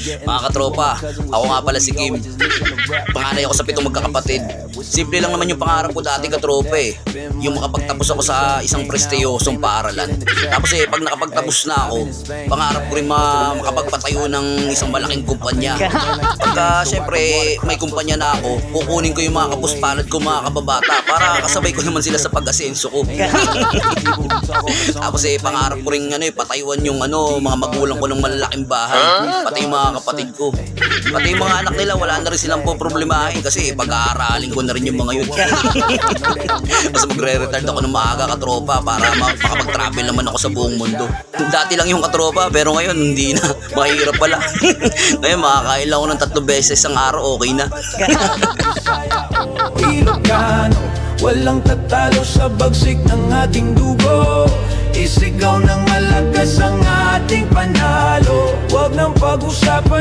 Mga katropa, ako nga pala si Kim. Panganay ako sa 7 magkakapatid. Simple lang naman yung pangarap ko dati, katropa eh. Yung makapagtapos ako sa isang prestiyosong paaralan. Tapos pag nakapagtapos na ako, pangarap ko rin makapagpatayo ng isang malaking kumpanya. Pagka syempre may kumpanya na ako, kukunin ko yung mga kapuspalad ko, mga kababata, para kasabay ko naman sila sa pag-asenso ko. Tapos pangarap ko rin patayuan yung mga magulang ko ng malalaking bahay, pati yung mga kapatid ko, pati yung mga anak nila, wala na rin silang poproblemahin kasi pag-aaralin ko na rin yung mga yun. Mas magre-retard ako ng maaga, katropa, para makapag-travel naman ako sa buong mundo. Dati lang yung katropa, pero ngayon hindi na, mahirap pala. Ngayon makakain lang ako ng 3 beses ang araw, okay na. Ilocano, walang tatalo sa bagsik ng ating dugo. Isigaw ng malakas ang ating panalo, huwag nang pag-usapan.